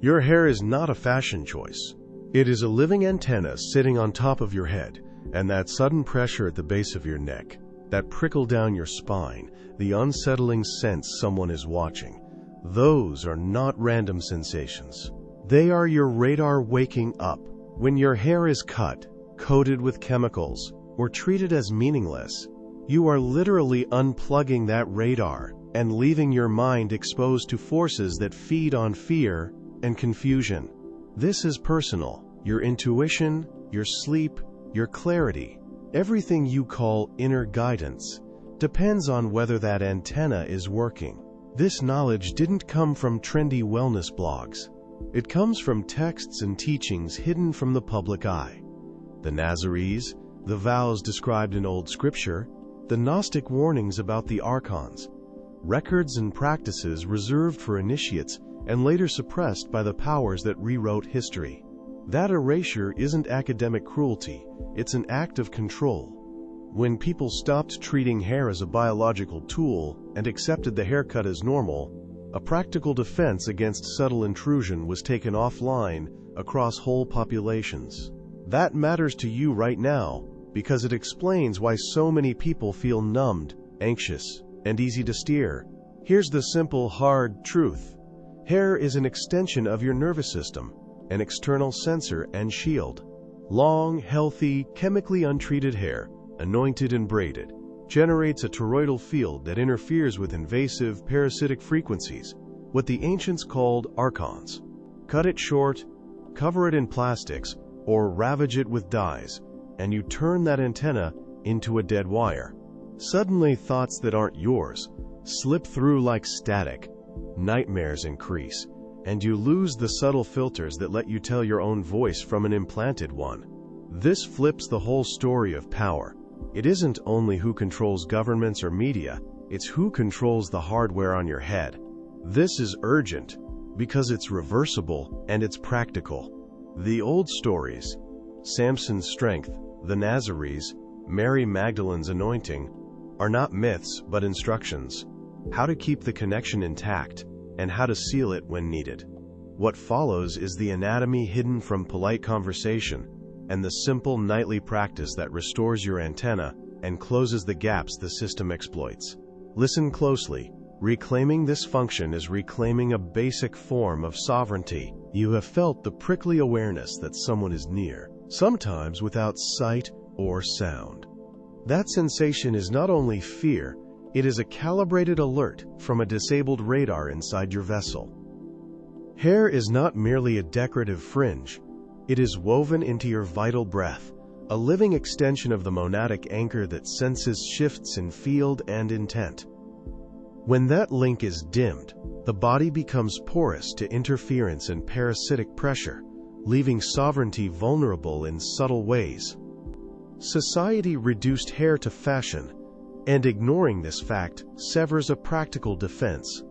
Your hair is not a fashion choice. It is a living antenna sitting on top of your head, and that sudden pressure at the base of your neck, that prickle down your spine, the unsettling sense someone is watching, those are not random sensations. They are your radar waking up. When your hair is cut, coated with chemicals, or treated as meaningless, you are literally unplugging that radar and leaving your mind exposed to forces that feed on fear and confusion. This is personal. Your intuition, your sleep, your clarity, everything you call inner guidance, depends on whether that antenna is working. This knowledge didn't come from trendy wellness blogs. It comes from texts and teachings hidden from the public eye. The Nazarenes, the vows described in Old Scripture, the Gnostic warnings about the Archons, records and practices reserved for initiates and later suppressed by the powers that rewrote history. That erasure isn't academic cruelty, it's an act of control. When people stopped treating hair as a biological tool and accepted the haircut as normal, a practical defense against subtle intrusion was taken offline across whole populations. That matters to you right now because it explains why so many people feel numbed, anxious, and easy to steer. Here's the simple, hard truth. Hair is an extension of your nervous system, an external sensor and shield. Long, healthy, chemically untreated hair, anointed and braided, generates a toroidal field that interferes with invasive, parasitic frequencies, what the ancients called archons. Cut it short, cover it in plastics, or ravage it with dyes, and you turn that antenna into a dead wire. Suddenly, thoughts that aren't yours slip through like static. Nightmares increase, and you lose the subtle filters that let you tell your own voice from an implanted one. This flips the whole story of power. It isn't only who controls governments or media, it's who controls the hardware on your head. This is urgent because it's reversible and it's practical. The old stories, Samson's strength, the Nazarenes, Mary Magdalene's anointing, are not myths but instructions. How to keep the connection intact, and how to seal it when needed. What follows is the anatomy hidden from polite conversation, and the simple nightly practice that restores your antenna and closes the gaps the system exploits. Listen closely. Reclaiming this function is reclaiming a basic form of sovereignty. You have felt the prickly awareness that someone is near, sometimes without sight or sound. That sensation is not only fear, it is a calibrated alert from a disabled radar inside your vessel. Hair is not merely a decorative fringe. It is woven into your vital breath, a living extension of the monadic anchor that senses shifts in field and intent. When that link is dimmed, the body becomes porous to interference and parasitic pressure, leaving sovereignty vulnerable in subtle ways. Society reduced hair to fashion, and ignoring this fact severs a practical defense.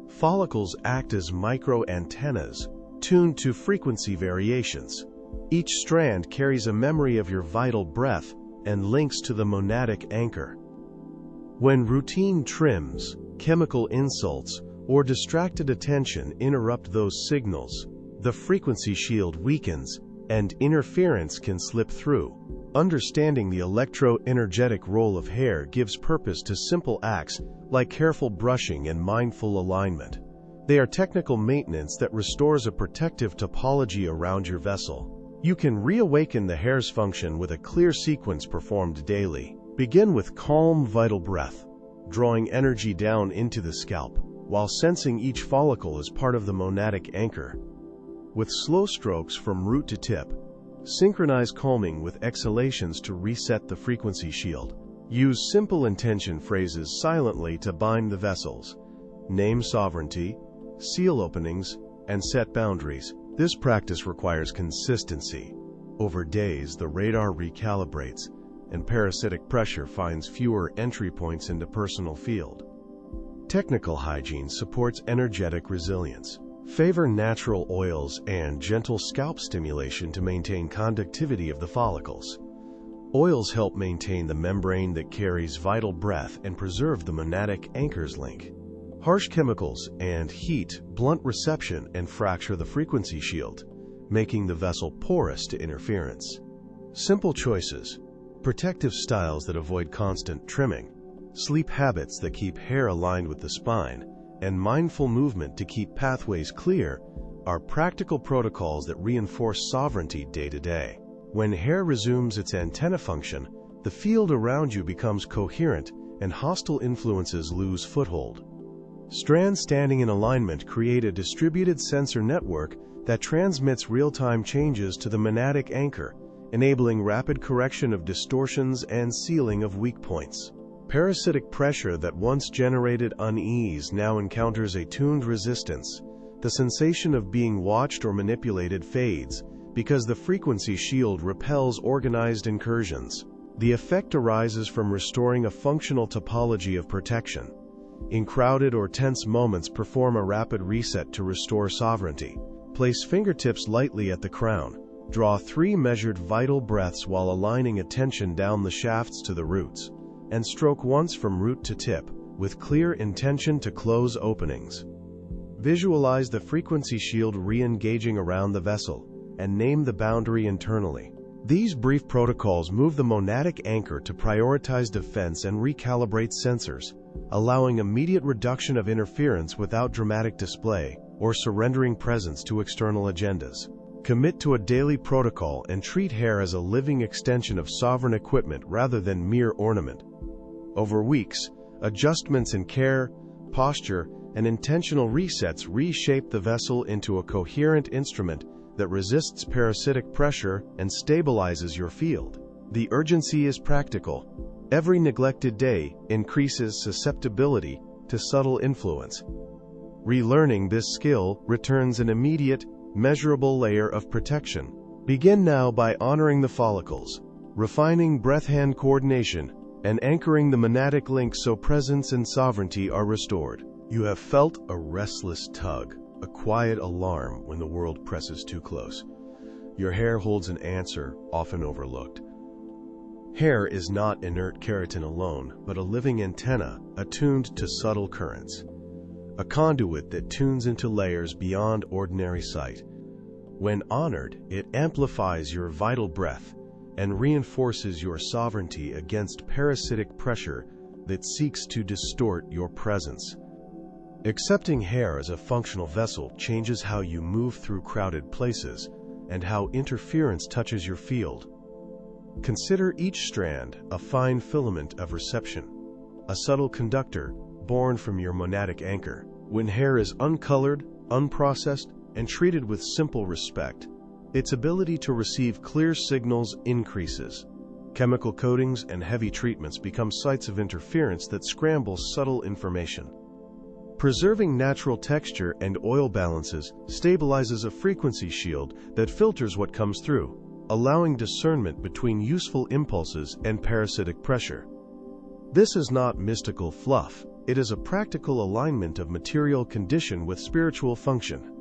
Follicles act as micro-antennas, tuned to frequency variations. Each strand carries a memory of your vital breath and links to the monadic anchor. When routine trims, chemical insults, or distracted attention interrupt those signals, the frequency shield weakens and interference can slip through. Understanding the electro-energetic role of hair gives purpose to simple acts like careful brushing and mindful alignment. They are technical maintenance that restores a protective topology around your vessel. You can reawaken the hair's function with a clear sequence performed daily. Begin with calm, vital breath, drawing energy down into the scalp, while sensing each follicle as part of the monadic anchor. With slow strokes from root to tip, synchronize calming with exhalations to reset the frequency shield. Use simple intention phrases silently to bind the vessels. Name sovereignty, seal openings, and set boundaries. This practice requires consistency. Over days, the radar recalibrates, and parasitic pressure finds fewer entry points into personal field. Technical hygiene supports energetic resilience. Favor natural oils and gentle scalp stimulation to maintain conductivity of the follicles. Oils help maintain the membrane that carries vital breath and preserve the monadic anchor's link. Harsh chemicals and heat blunt reception and fracture the frequency shield, making the vessel porous to interference. Simple choices: protective styles that avoid constant trimming, sleep habits that keep hair aligned with the spine, and mindful movement to keep pathways clear are practical protocols that reinforce sovereignty day to day. When hair resumes its antenna function, the field around you becomes coherent and hostile influences lose foothold. Strands standing in alignment create a distributed sensor network that transmits real-time changes to the monadic anchor, enabling rapid correction of distortions and sealing of weak points. Parasitic pressure that once generated unease now encounters a tuned resistance. The sensation of being watched or manipulated fades because the frequency shield repels organized incursions. The effect arises from restoring a functional topology of protection. In crowded or tense moments, perform a rapid reset to restore sovereignty. Place fingertips lightly at the crown. Draw 3 measured vital breaths while aligning attention down the shafts to the roots, and stroke once from root to tip, with clear intention to close openings. Visualize the frequency shield re-engaging around the vessel, and name the boundary internally. These brief protocols move the monadic anchor to prioritize defense and recalibrate sensors, allowing immediate reduction of interference without dramatic display or surrendering presence to external agendas. Commit to a daily protocol and treat hair as a living extension of sovereign equipment rather than mere ornament. Over weeks, adjustments in care, posture, and intentional resets reshape the vessel into a coherent instrument that resists parasitic pressure and stabilizes your field. The urgency is practical. Every neglected day increases susceptibility to subtle influence. Relearning this skill returns an immediate, measurable layer of protection. Begin now by honoring the follicles, refining breath-hand coordination, and anchoring the monadic link so presence and sovereignty are restored. You have felt a restless tug, a quiet alarm when the world presses too close. Your hair holds an answer, often overlooked. Hair is not inert keratin alone, but a living antenna attuned to subtle currents, a conduit that tunes into layers beyond ordinary sight. When honored, it amplifies your vital breath and reinforces your sovereignty against parasitic pressure that seeks to distort your presence. Accepting hair as a functional vessel changes how you move through crowded places and how interference touches your field. Consider each strand a fine filament of reception, a subtle conductor born from your monadic anchor. When hair is uncolored, unprocessed, and treated with simple respect, its ability to receive clear signals increases. Chemical coatings and heavy treatments become sites of interference that scramble subtle information. Preserving natural texture and oil balances stabilizes a frequency shield that filters what comes through, allowing discernment between useful impulses and parasitic pressure. This is not mystical fluff. It is a practical alignment of material condition with spiritual function.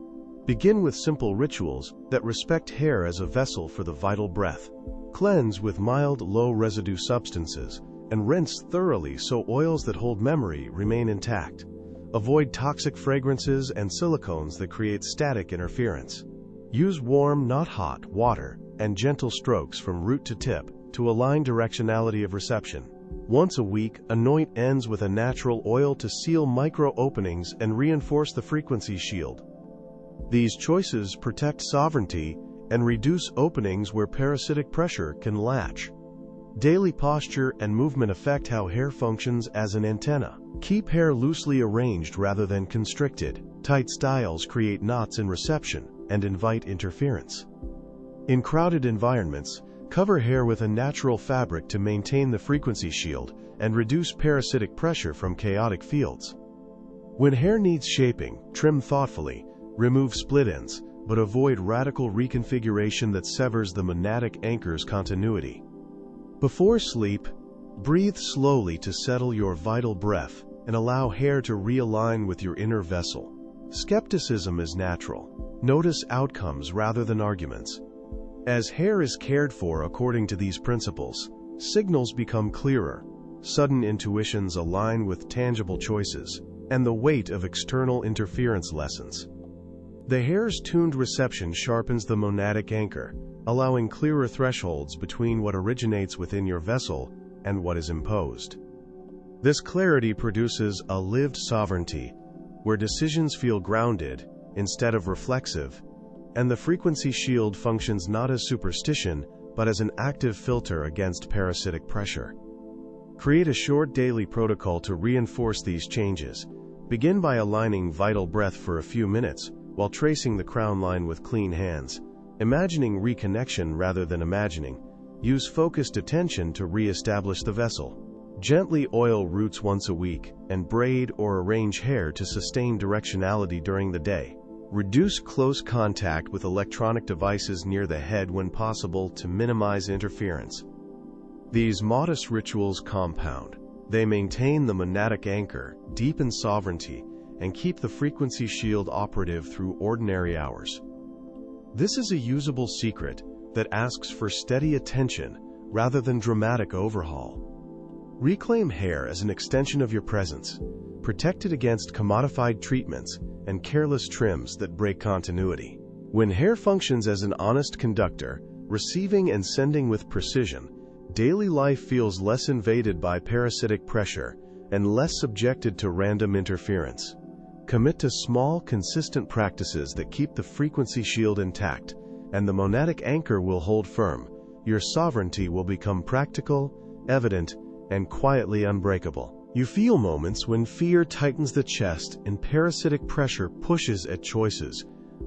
Begin with simple rituals that respect hair as a vessel for the vital breath. Cleanse with mild, low-residue substances, and rinse thoroughly so oils that hold memory remain intact. Avoid toxic fragrances and silicones that create static interference. Use warm, not hot, water and gentle strokes from root to tip to align directionality of reception. Once a week, anoint ends with a natural oil to seal micro-openings and reinforce the frequency shield. These choices protect sovereignty and reduce openings where parasitic pressure can latch. Daily posture and movement affect how hair functions as an antenna. Keep hair loosely arranged rather than constricted. Tight styles create knots in reception and invite interference. In crowded environments, cover hair with a natural fabric to maintain the frequency shield and reduce parasitic pressure from chaotic fields. When hair needs shaping, trim thoughtfully, remove split ends, but avoid radical reconfiguration that severs the monadic anchor's continuity. Before sleep, breathe slowly to settle your vital breath and allow hair to realign with your inner vessel. Skepticism is natural. Notice outcomes rather than arguments. As hair is cared for according to these principles, signals become clearer. Sudden intuitions align with tangible choices. and the weight of external interference lessens. The hair's tuned reception sharpens the monadic anchor, allowing clearer thresholds between what originates within your vessel and what is imposed. This clarity produces a lived sovereignty, where decisions feel grounded instead of reflexive, and the frequency shield functions not as superstition, but as an active filter against parasitic pressure. Create a short daily protocol to reinforce these changes. Begin by aligning vital breath for a few minutes while tracing the crown line with clean hands, imagining reconnection rather than imagining. Use focused attention to re-establish the vessel. Gently oil roots once a week and braid or arrange hair to sustain directionality during the day. Reduce close contact with electronic devices near the head when possible to minimize interference. These modest rituals compound. They maintain the monadic anchor, deepen sovereignty, and keep the frequency shield operative through ordinary hours. This is a usable secret that asks for steady attention rather than dramatic overhaul. Reclaim hair as an extension of your presence. Protect it against commodified treatments and careless trims that break continuity. When hair functions as an honest conductor, receiving and sending with precision, daily life feels less invaded by parasitic pressure and less subjected to random interference. Commit to small, consistent practices that keep the frequency shield intact, and the monadic anchor will hold firm. Your sovereignty will become practical, evident, and quietly unbreakable. You feel moments when fear tightens the chest and parasitic pressure pushes at choices,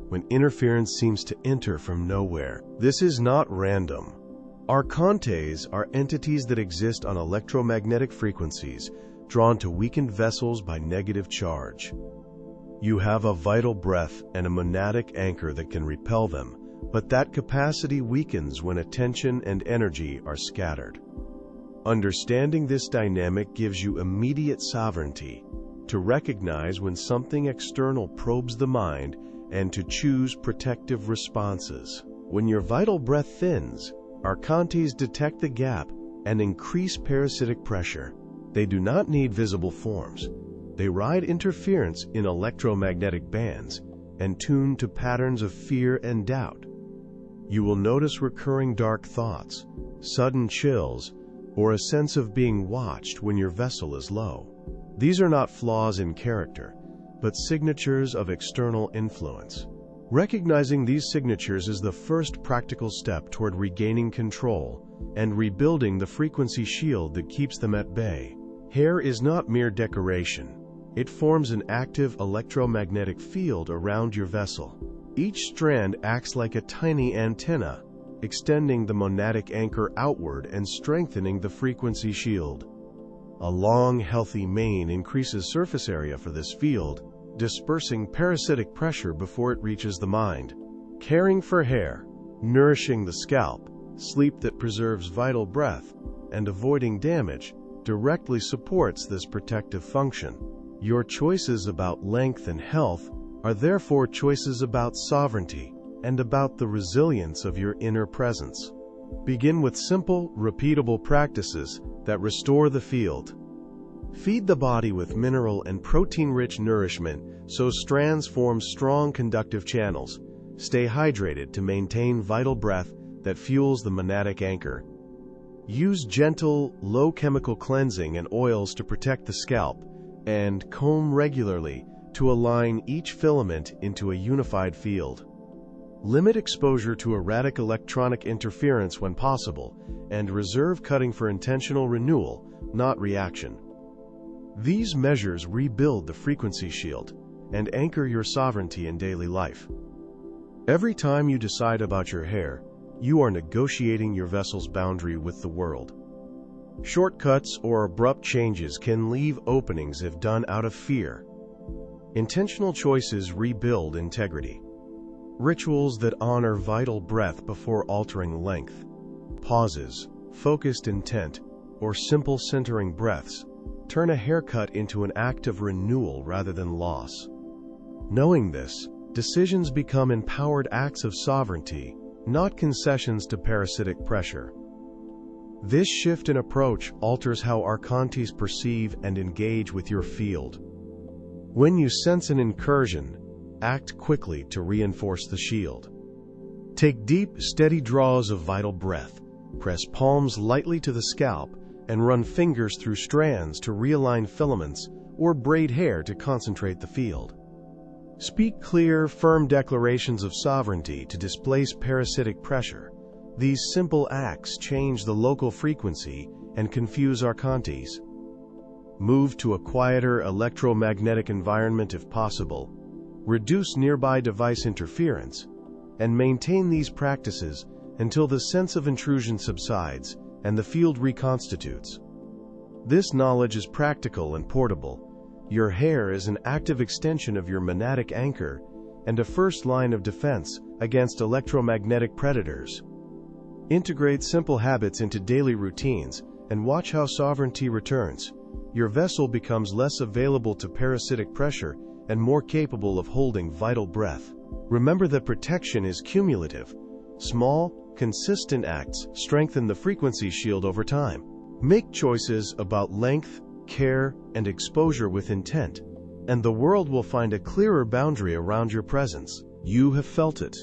when interference seems to enter from nowhere. This is not random. Archons are entities that exist on electromagnetic frequencies, drawn to weakened vessels by negative charge. You have a vital breath and a monadic anchor that can repel them, but that capacity weakens when attention and energy are scattered. Understanding this dynamic gives you immediate sovereignty to recognize when something external probes the mind and to choose protective responses. When your vital breath thins, Archons detect the gap and increase parasitic pressure. They do not need visible forms. They ride interference in electromagnetic bands and tune to patterns of fear and doubt. You will notice recurring dark thoughts, sudden chills, or a sense of being watched when your vessel is low. These are not flaws in character, but signatures of external influence. Recognizing these signatures is the first practical step toward regaining control and rebuilding the frequency shield that keeps them at bay. Hair is not mere decoration. It forms an active electromagnetic field around your vessel. Each strand acts like a tiny antenna, extending the monadic anchor outward and strengthening the frequency shield. A long, healthy mane increases surface area for this field, dispersing parasitic pressure before it reaches the mind. Caring for hair, nourishing the scalp, sleep that preserves vital breath, and avoiding damage directly supports this protective function. Your choices about length and health are therefore choices about sovereignty and about the resilience of your inner presence. Begin with simple, repeatable practices that restore the field. Feed the body with mineral and protein-rich nourishment so strands form strong conductive channels. Stay hydrated to maintain vital breath that fuels the monadic anchor. Use gentle, low-chemical cleansing and oils to protect the scalp, and comb regularly to align each filament into a unified field. Limit exposure to erratic electronic interference when possible, and reserve cutting for intentional renewal, not reaction. These measures rebuild the frequency shield and anchor your sovereignty in daily life. Every time you decide about your hair, you are negotiating your vessel's boundary with the world. Shortcuts or abrupt changes can leave openings if done out of fear. Intentional choices rebuild integrity. Rituals that honor vital breath before altering length, pauses, focused intent, or simple centering breaths turn a haircut into an act of renewal rather than loss. Knowing this, decisions become empowered acts of sovereignty, not concessions to parasitic pressure. This shift in approach alters how Archons perceive and engage with your field. When you sense an incursion, act quickly to reinforce the shield. Take deep, steady draws of vital breath. Press palms lightly to the scalp and run fingers through strands to realign filaments or braid hair to concentrate the field. Speak clear, firm declarations of sovereignty to displace parasitic pressure. These simple acts change the local frequency and confuse Archons. Move to a quieter electromagnetic environment if possible. Reduce nearby device interference, and maintain these practices until the sense of intrusion subsides and the field reconstitutes. This knowledge is practical and portable. Your hair is an active extension of your monadic anchor and a first line of defense against electromagnetic predators. Integrate simple habits into daily routines and watch how sovereignty returns. Your vessel becomes less available to parasitic pressure and more capable of holding vital breath. Remember that protection is cumulative. Small, consistent acts strengthen the frequency shield over time. Make choices about length, care, and exposure with intent, and the world will find a clearer boundary around your presence. You have felt it.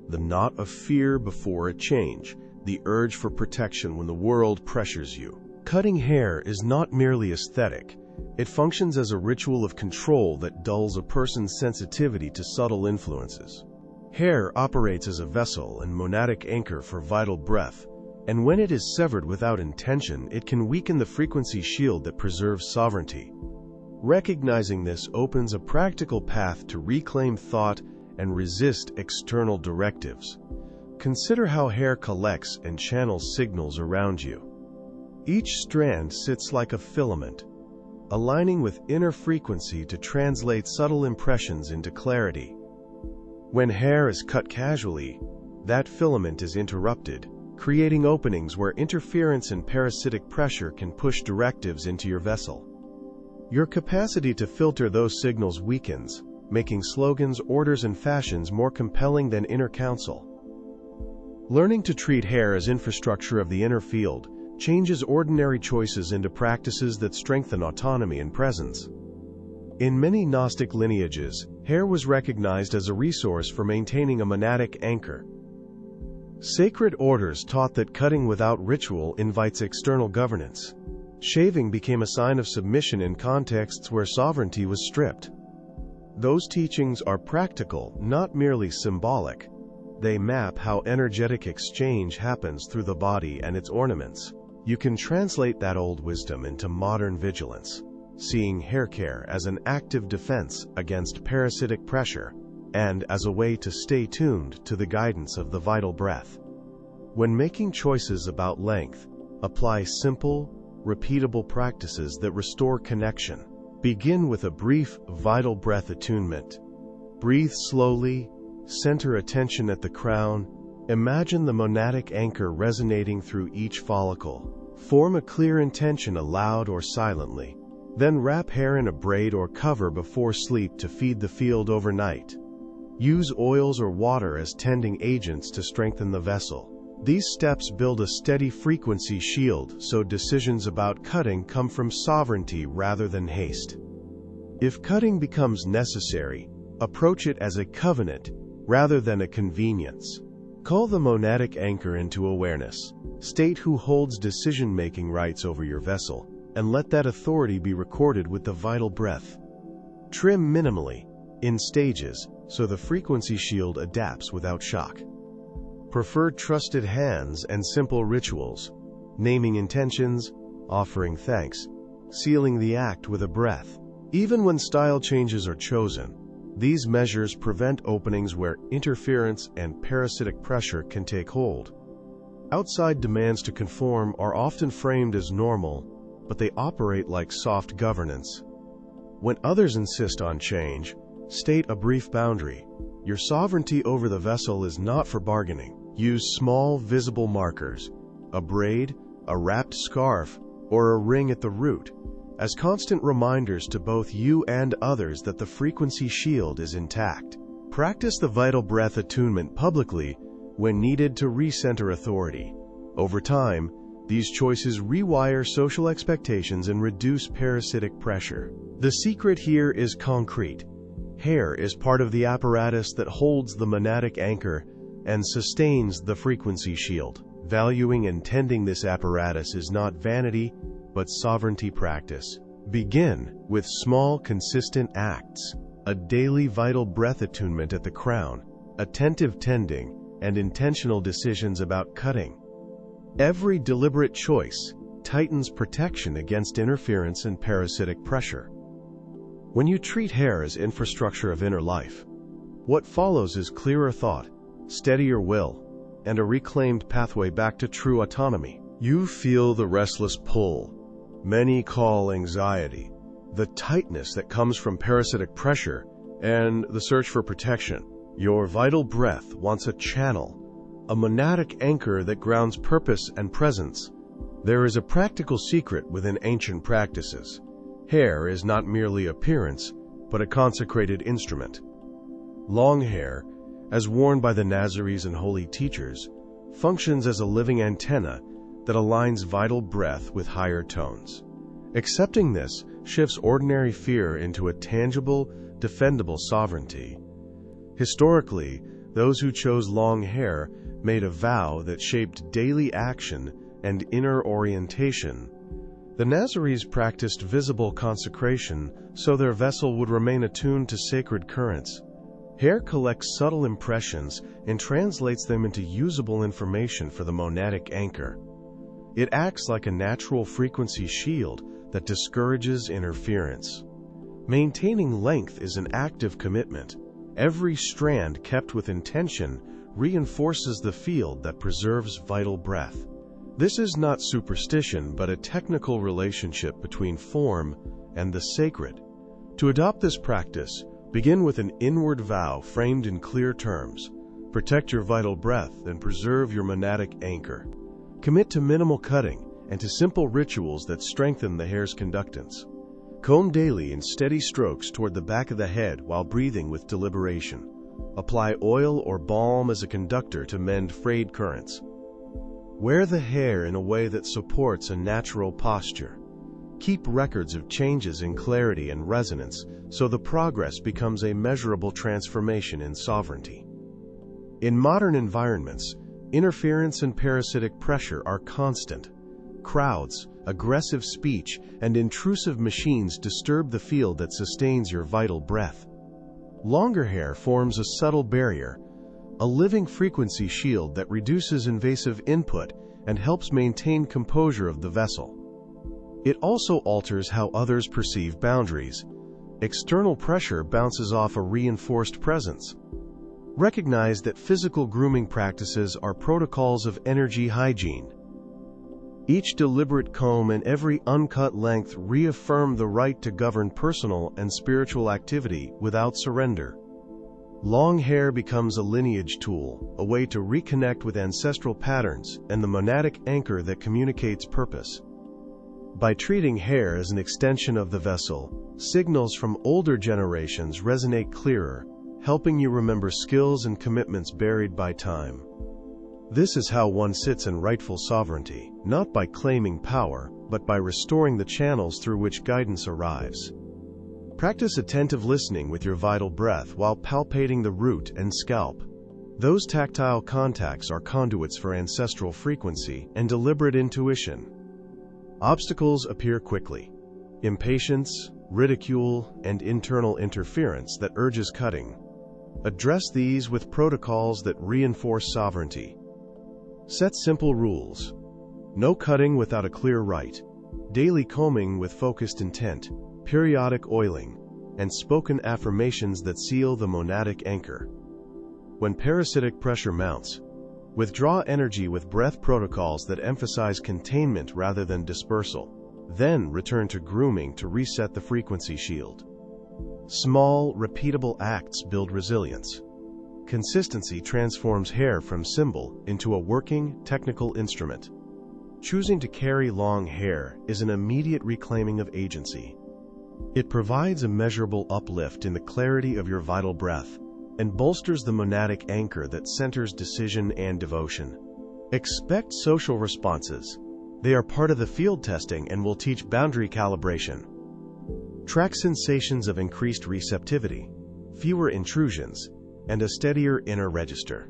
The knot of fear before a change, the urge for protection when the world pressures you. Cutting hair is not merely aesthetic. It functions as a ritual of control that dulls a person's sensitivity to subtle influences. Hair operates as a vessel and monadic anchor for vital breath, and when it is severed without intention, it can weaken the frequency shield that preserves sovereignty. Recognizing this opens a practical path to reclaim thought and resist external directives. Consider how hair collects and channels signals around you. Each strand sits like a filament, aligning with inner frequency to translate subtle impressions into clarity. When hair is cut casually, that filament is interrupted, creating openings where interference and parasitic pressure can push directives into your vessel. Your capacity to filter those signals weakens, making slogans, orders, and fashions more compelling than inner counsel. Learning to treat hair as infrastructure of the inner field changes ordinary choices into practices that strengthen autonomy and presence. In many Gnostic lineages, hair was recognized as a resource for maintaining a monadic anchor. Sacred orders taught that cutting without ritual invites external governance. Shaving became a sign of submission in contexts where sovereignty was stripped. Those teachings are practical, not merely symbolic. They map how energetic exchange happens through the body and its ornaments. You can translate that old wisdom into modern vigilance, seeing hair care as an active defense against parasitic pressure and as a way to stay tuned to the guidance of the vital breath. When making choices about length, apply simple, repeatable practices that restore connection. Begin with a brief, vital breath attunement. Breathe slowly, center attention at the crown, imagine the monadic anchor resonating through each follicle. Form a clear intention aloud or silently. Then wrap hair in a braid or cover before sleep to feed the field overnight. Use oils or water as tending agents to strengthen the vessel. These steps build a steady frequency shield, so decisions about cutting come from sovereignty rather than haste. If cutting becomes necessary, approach it as a covenant rather than a convenience. Call the monadic anchor into awareness. State who holds decision-making rights over your vessel, and let that authority be recorded with the vital breath. Trim minimally, in stages, so the frequency shield adapts without shock. Prefer trusted hands and simple rituals, naming intentions, offering thanks, sealing the act with a breath. Even when style changes are chosen, these measures prevent openings where interference and parasitic pressure can take hold. Outside demands to conform are often framed as normal, but they operate like soft governance. When others insist on change, state a brief boundary. Your sovereignty over the vessel is not for bargaining. Use small, visible markers, a braid, a wrapped scarf, or a ring at the root, as constant reminders to both you and others that the frequency shield is intact. Practice the vital breath attunement publicly when needed to recenter authority. Over time, These choices rewire social expectations and reduce parasitic pressure. The secret here is concrete. Hair is part of the apparatus that holds the monadic anchor and sustains the frequency shield. Valuing and tending this apparatus is not vanity, but sovereignty practice. Begin with small, consistent acts, a daily vital breath attunement at the crown, attentive tending, and intentional decisions about cutting. Every deliberate choice tightens protection against interference and parasitic pressure. When you treat hair as infrastructure of inner life, what follows is clearer thought, steadier will, and a reclaimed pathway back to true autonomy. You feel the restless pull many call anxiety, the tightness that comes from parasitic pressure, and the search for protection. Your vital breath wants a channel, a monadic anchor that grounds purpose and presence. There is a practical secret within ancient practices. Hair is not merely appearance, but a consecrated instrument. Long hair, as worn by the Nazarenes and holy teachers, functions as a living antenna that aligns vital breath with higher tones. Accepting this shifts ordinary fear into a tangible, defendable sovereignty. Historically, those who chose long hair made a vow that shaped daily action and inner orientation. The Nazarenes practiced visible consecration so their vessel would remain attuned to sacred currents. Hair collects subtle impressions and translates them into usable information for the monadic anchor. It acts like a natural frequency shield that discourages interference. Maintaining length is an active commitment. Every strand kept with intention reinforces the field that preserves vital breath. This is not superstition, but a technical relationship between form and the sacred. To adopt this practice, begin with an inward vow framed in clear terms. Protect your vital breath and preserve your monadic anchor. Commit to minimal cutting and to simple rituals that strengthen the hair's conductance. Comb daily in steady strokes toward the back of the head while breathing with deliberation. Apply oil or balm as a conductor to mend frayed currents. Wear the hair in a way that supports a natural posture. Keep records of changes in clarity and resonance so the progress becomes a measurable transformation in sovereignty. In modern environments, interference and parasitic pressure are constant. Crowds, aggressive speech, and intrusive machines disturb the field that sustains your vital breath. Longer hair forms a subtle barrier, a living frequency shield that reduces invasive input and helps maintain composure of the vessel. It also alters how others perceive boundaries. External pressure bounces off a reinforced presence. Recognize that physical grooming practices are protocols of energy hygiene. Each deliberate comb and every uncut length reaffirm the right to govern personal and spiritual activity without surrender. Long hair becomes a lineage tool, a way to reconnect with ancestral patterns and the monadic anchor that communicates purpose. By treating hair as an extension of the vessel, signals from older generations resonate clearer, helping you remember skills and commitments buried by time. This is how one sits in rightful sovereignty, not by claiming power, but by restoring the channels through which guidance arrives. Practice attentive listening with your vital breath while palpating the root and scalp. Those tactile contacts are conduits for ancestral frequency and deliberate intuition. Obstacles appear quickly. Impatience, ridicule, and internal interference that urges cutting. Address these with protocols that reinforce sovereignty. Set simple rules. No cutting without a clear right. Daily combing with focused intent. Periodic oiling, and spoken affirmations that seal the monadic anchor. When parasitic pressure mounts, withdraw energy with breath protocols that emphasize containment rather than dispersal. Then return to grooming to reset the frequency shield. Small, repeatable acts build resilience. Consistency transforms hair from symbol into a working, technical instrument. Choosing to carry long hair is an immediate reclaiming of agency. It provides a measurable uplift in the clarity of your vital breath and bolsters the monadic anchor that centers decision and devotion. Expect social responses. They are part of the field testing and will teach boundary calibration. Track sensations of increased receptivity, fewer intrusions, and a steadier inner register.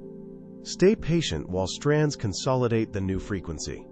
Stay patient while strands consolidate the new frequency.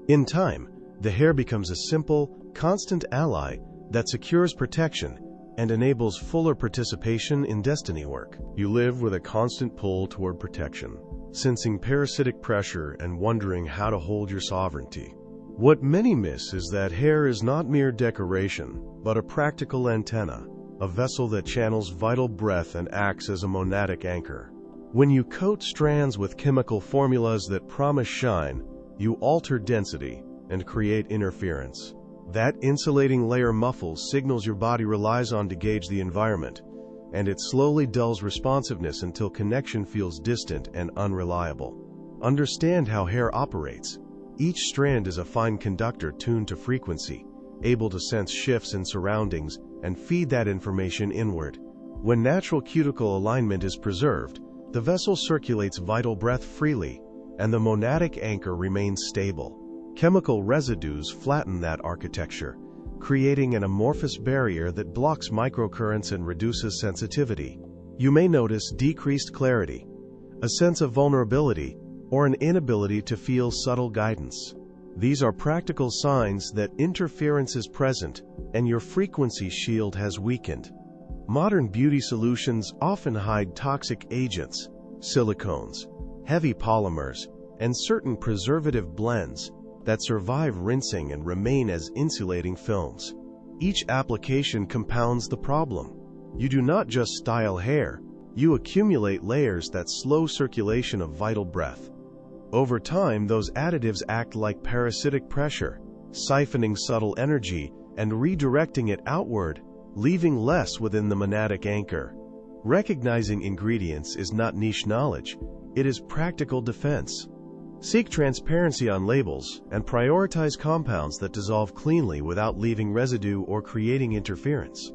In time, the hair becomes a simple, constant ally that secures protection and enables fuller participation in destiny work. You live with a constant pull toward protection, sensing parasitic pressure and wondering how to hold your sovereignty. What many miss is that hair is not mere decoration, but a practical antenna, a vessel that channels vital breath and acts as a monadic anchor. When you coat strands with chemical formulas that promise shine, you alter density and create interference. That insulating layer muffles signals your body relies on to gauge the environment, and it slowly dulls responsiveness until connection feels distant and unreliable. Understand how hair operates. Each strand is a fine conductor tuned to frequency, able to sense shifts in surroundings and feed that information inward. When natural cuticle alignment is preserved, the vessel circulates vital breath freely, and the monadic anchor remains stable. Chemical residues flatten that architecture, creating an amorphous barrier that blocks microcurrents and reduces sensitivity. You may notice decreased clarity, a sense of vulnerability, or an inability to feel subtle guidance. These are practical signs that interference is present and your frequency shield has weakened. Modern beauty solutions often hide toxic agents, silicones, heavy polymers, and certain preservative blends that survive rinsing and remain as insulating films. Each application compounds the problem. You do not just style hair, you accumulate layers that slow circulation of vital breath. Over time, those additives act like parasitic pressure, siphoning subtle energy and redirecting it outward, leaving less within the monadic anchor. Recognizing ingredients is not niche knowledge, it is practical defense. Seek transparency on labels and prioritize compounds that dissolve cleanly without leaving residue or creating interference.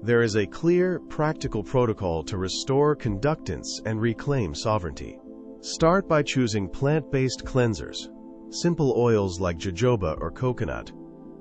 There is a clear, practical protocol to restore conductance and reclaim sovereignty. Start by choosing plant-based cleansers, simple oils like jojoba or coconut,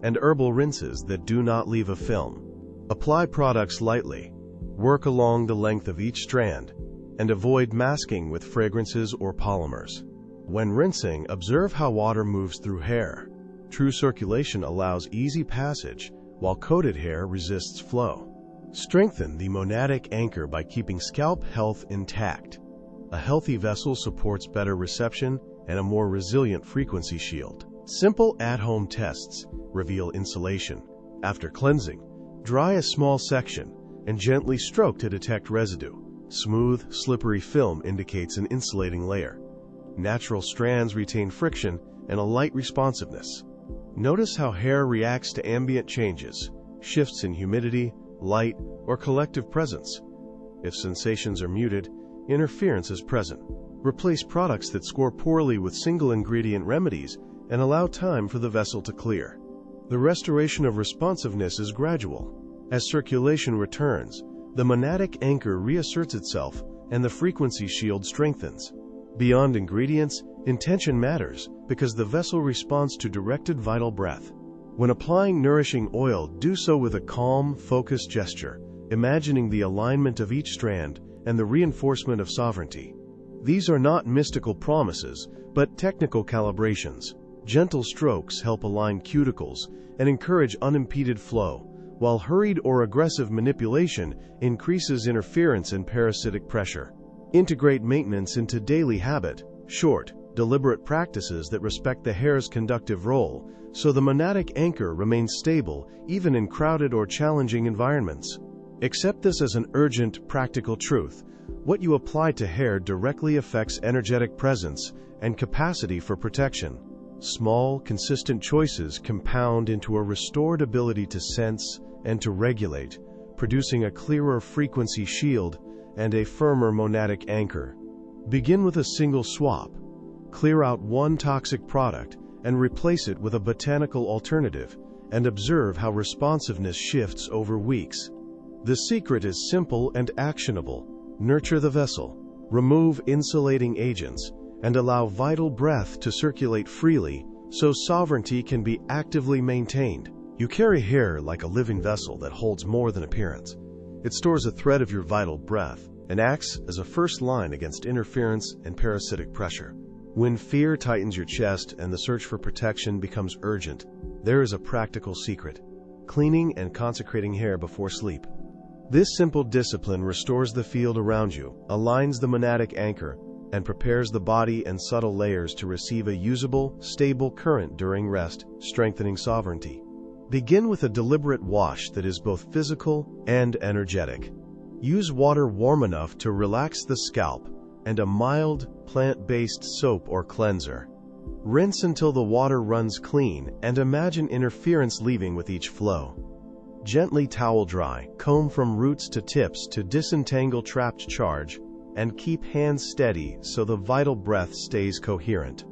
and herbal rinses that do not leave a film. Apply products lightly, work along the length of each strand, and avoid masking with fragrances or polymers. When rinsing, observe how water moves through hair. True circulation allows easy passage, while coated hair resists flow. Strengthen the monadic anchor by keeping scalp health intact. A healthy vessel supports better reception and a more resilient frequency shield. Simple at-home tests reveal insulation. After cleansing, dry a small section and gently stroke to detect residue. Smooth, slippery film indicates an insulating layer. Natural strands retain friction and a light responsiveness. Notice how hair reacts to ambient changes, shifts in humidity, light, or collective presence. If sensations are muted, interference is present. Replace products that score poorly with single-ingredient remedies and allow time for the vessel to clear. The restoration of responsiveness is gradual. As circulation returns, the monadic anchor reasserts itself and the frequency shield strengthens. Beyond ingredients, intention matters because the vessel responds to directed vital breath. When applying nourishing oil, do so with a calm, focused gesture, imagining the alignment of each strand and the reinforcement of sovereignty. These are not mystical promises, but technical calibrations. Gentle strokes help align cuticles and encourage unimpeded flow, while hurried or aggressive manipulation increases interference and parasitic pressure. Integrate maintenance into daily habit, short, deliberate practices that respect the hair's conductive role, so the monadic anchor remains stable even in crowded or challenging environments. Accept this as an urgent, practical truth. What you apply to hair directly affects energetic presence and capacity for protection. Small, consistent choices compound into a restored ability to sense and to regulate, producing a clearer frequency shield and a firmer monadic anchor. Begin with a single swap. Clear out one toxic product and replace it with a botanical alternative, and observe how responsiveness shifts over weeks. The secret is simple and actionable. Nurture the vessel, remove insulating agents, and allow vital breath to circulate freely so sovereignty can be actively maintained. You carry hair like a living vessel that holds more than appearance. It stores a thread of your vital breath and acts as a first line against interference and parasitic pressure. When fear tightens your chest and the search for protection becomes urgent, there is a practical secret: cleaning and consecrating hair before sleep. This simple discipline restores the field around you, aligns the monadic anchor, and prepares the body and subtle layers to receive a usable, stable current during rest, strengthening sovereignty. Begin with a deliberate wash that is both physical and energetic. Use water warm enough to relax the scalp and a mild, plant-based soap or cleanser. Rinse until the water runs clean and imagine interference leaving with each flow. Gently towel dry, comb from roots to tips to disentangle trapped charge, and keep hands steady so the vital breath stays coherent.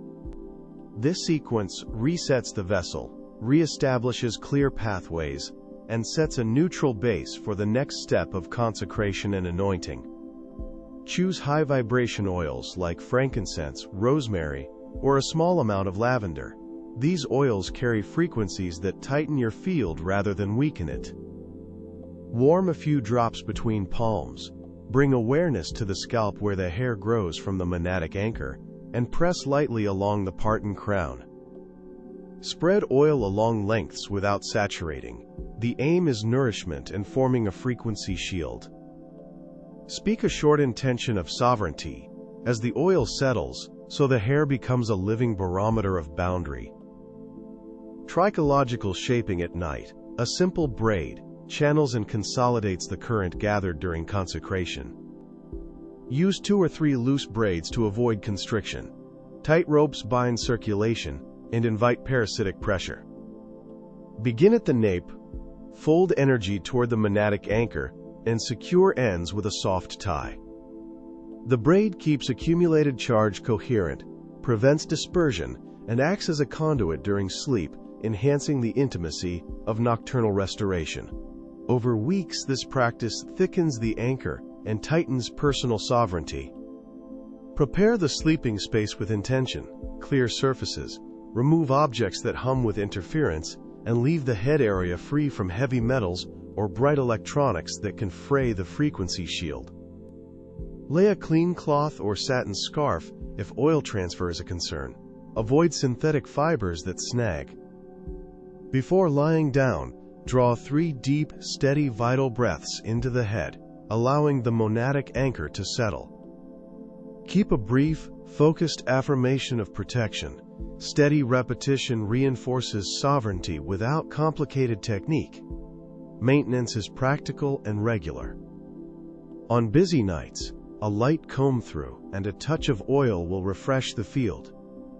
This sequence resets the vessel, reestablishes clear pathways, and sets a neutral base for the next step of consecration and anointing. Choose high-vibration oils like frankincense, rosemary, or a small amount of lavender. These oils carry frequencies that tighten your field rather than weaken it. Warm a few drops between palms. Bring awareness to the scalp where the hair grows from the monadic anchor, and press lightly along the part and crown. Spread oil along lengths without saturating. The aim is nourishment and forming a frequency shield. Speak a short intention of sovereignty as the oil settles, so the hair becomes a living barometer of boundary. Trichological shaping at night, a simple braid, channels and consolidates the current gathered during consecration. Use 2 or 3 loose braids to avoid constriction. Tight ropes bind circulation and invite parasitic pressure. Begin at the nape, fold energy toward the monadic anchor, and secure ends with a soft tie. The braid keeps accumulated charge coherent, prevents dispersion, and acts as a conduit during sleep, enhancing the intimacy of nocturnal restoration. Over weeks, this practice thickens the anchor and tightens personal sovereignty. Prepare the sleeping space with intention. Clear surfaces, remove objects that hum with interference, and leave the head area free from heavy metals or bright electronics that can fray the frequency shield. Lay a clean cloth or satin scarf if oil transfer is a concern. Avoid synthetic fibers that snag. Before lying down, draw 3 deep, steady, vital breaths into the head, allowing the monadic anchor to settle. Keep a brief, focused affirmation of protection. Steady repetition reinforces sovereignty without complicated technique. Maintenance is practical and regular. On busy nights, a light comb-through and a touch of oil will refresh the field.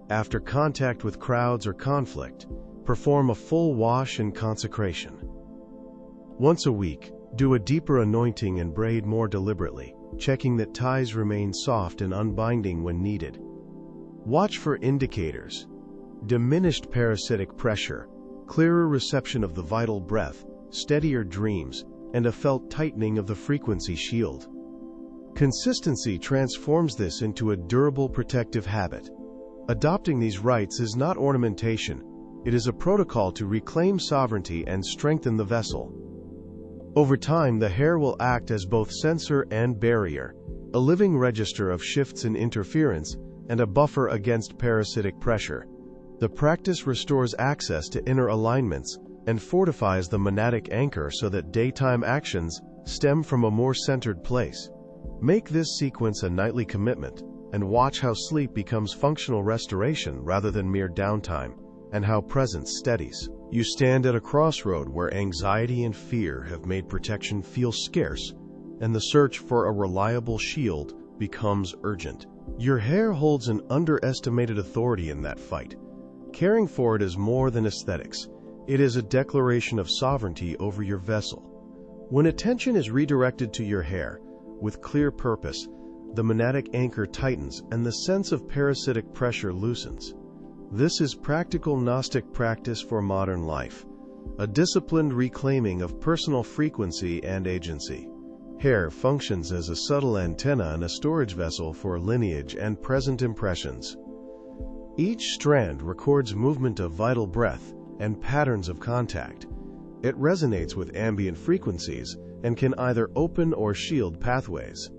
After contact with crowds or conflict, perform a full wash and consecration. Once a week, do a deeper anointing and braid more deliberately, checking that ties remain soft and unbinding when needed. Watch for indicators: diminished parasitic pressure, clearer reception of the vital breath, steadier dreams, and a felt tightening of the frequency shield. Consistency transforms this into a durable protective habit. Adopting these rites is not ornamentation, it is a protocol to reclaim sovereignty and strengthen the vessel. Over time, the hair will act as both sensor and barrier, a living register of shifts and interference, and a buffer against parasitic pressure. The practice restores access to inner alignments and fortifies the monadic anchor so that daytime actions stem from a more centered place. Make this sequence a nightly commitment, and watch how sleep becomes functional restoration rather than mere downtime, and how presence steadies. You stand at a crossroad where anxiety and fear have made protection feel scarce, and the search for a reliable shield becomes urgent. Your hair holds an underestimated authority in that fight. Caring for it is more than aesthetics. It is a declaration of sovereignty over your vessel. When attention is redirected to your hair, with clear purpose, the monadic anchor tightens and the sense of parasitic pressure loosens. This is practical Gnostic practice for modern life, a disciplined reclaiming of personal frequency and agency. Hair functions as a subtle antenna and a storage vessel for lineage and present impressions. Each strand records movement of vital breath and patterns of contact. It resonates with ambient frequencies and can either open or shield pathways.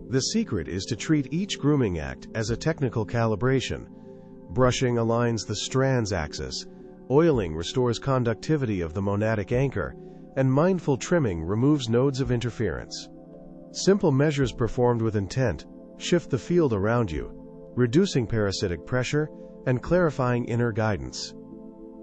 The secret is to treat each grooming act as a technical calibration. Brushing aligns the strand's axis, oiling restores conductivity of the monadic anchor, and mindful trimming removes nodes of interference. Simple measures performed with intent shift the field around you, reducing parasitic pressure and clarifying inner guidance.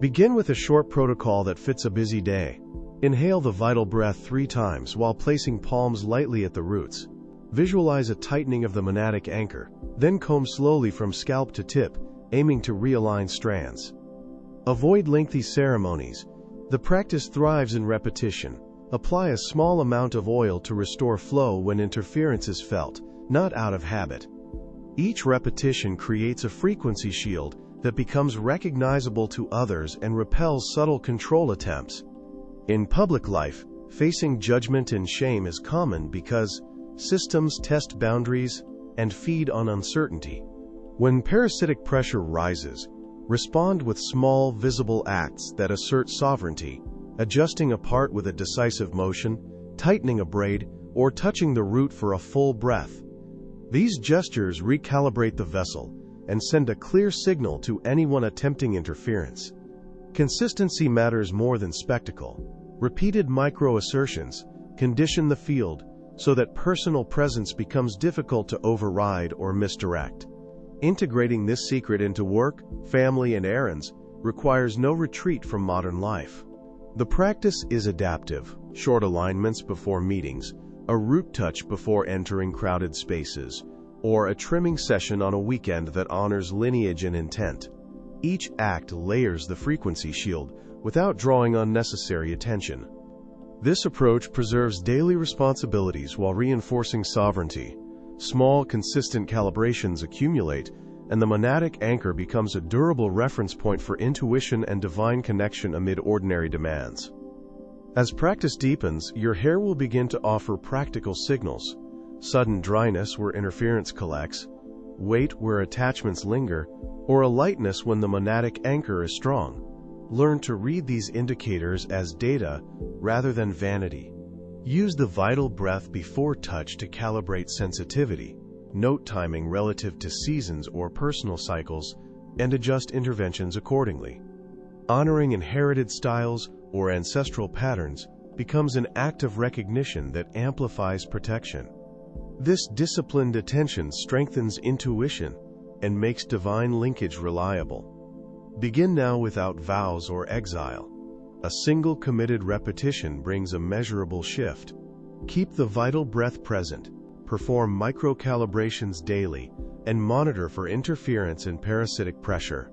Begin with a short protocol that fits a busy day. Inhale the vital breath 3 times while placing palms lightly at the roots. Visualize a tightening of the monadic anchor, then comb slowly from scalp to tip, aiming to realign strands. Avoid lengthy ceremonies. The practice thrives in repetition. Apply a small amount of oil to restore flow when interference is felt, not out of habit. Each repetition creates a frequency shield that becomes recognizable to others and repels subtle control attempts. In public life, facing judgment and shame is common because systems test boundaries and feed on uncertainty. When parasitic pressure rises, respond with small, visible acts that assert sovereignty, adjusting a part with a decisive motion, tightening a braid, or touching the root for a full breath. These gestures recalibrate the vessel and send a clear signal to anyone attempting interference. Consistency matters more than spectacle. Repeated micro-assertions condition the field so that personal presence becomes difficult to override or misdirect. Integrating this secret into work, family, and errands requires no retreat from modern life. The practice is adaptive: short alignments before meetings, a root touch before entering crowded spaces, or a trimming session on a weekend that honors lineage and intent. Each act layers the frequency shield without drawing unnecessary attention. This approach preserves daily responsibilities while reinforcing sovereignty. Small, consistent calibrations accumulate, and the monadic anchor becomes a durable reference point for intuition and divine connection amid ordinary demands. As practice deepens, your hair will begin to offer practical signals: sudden dryness where interference collects, weight where attachments linger, or a lightness when the monadic anchor is strong. Learn to read these indicators as data rather than vanity. Use the vital breath before touch to calibrate sensitivity. Note timing relative to seasons or personal cycles, and adjust interventions accordingly. Honoring inherited styles or ancestral patterns becomes an act of recognition that amplifies protection. This disciplined attention strengthens intuition and makes divine linkage reliable. Begin now without vows or exile. A single committed repetition brings a measurable shift. Keep the vital breath present, perform micro-calibrations daily, and monitor for interference and parasitic pressure.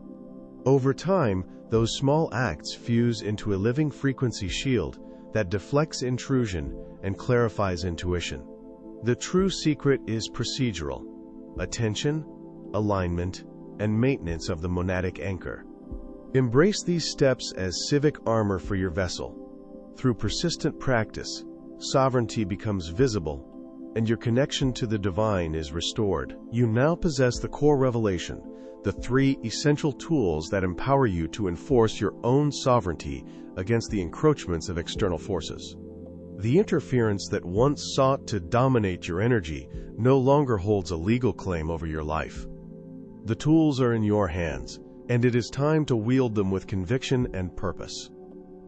Over time, those small acts fuse into a living frequency shield that deflects intrusion and clarifies intuition. The true secret is procedural: attention, alignment, and maintenance of the monadic anchor. Embrace these steps as civic armor for your vessel. Through persistent practice, sovereignty becomes visible, and your connection to the divine is restored. You now possess the core revelation, the 3 essential tools that empower you to enforce your own sovereignty against the encroachments of external forces. The interference that once sought to dominate your energy no longer holds a legal claim over your life. The tools are in your hands, and it is time to wield them with conviction and purpose.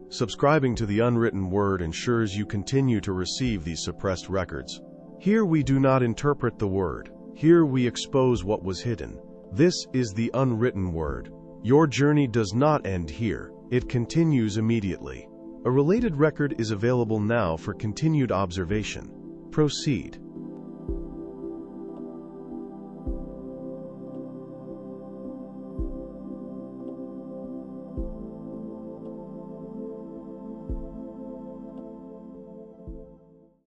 Subscribing to the Unwritten Word ensures you continue to receive these suppressed records. Here we do not interpret the Word. Here we expose what was hidden. This is the Unwritten Word. Your journey does not end here. It continues immediately. A related record is available now for continued observation. Proceed.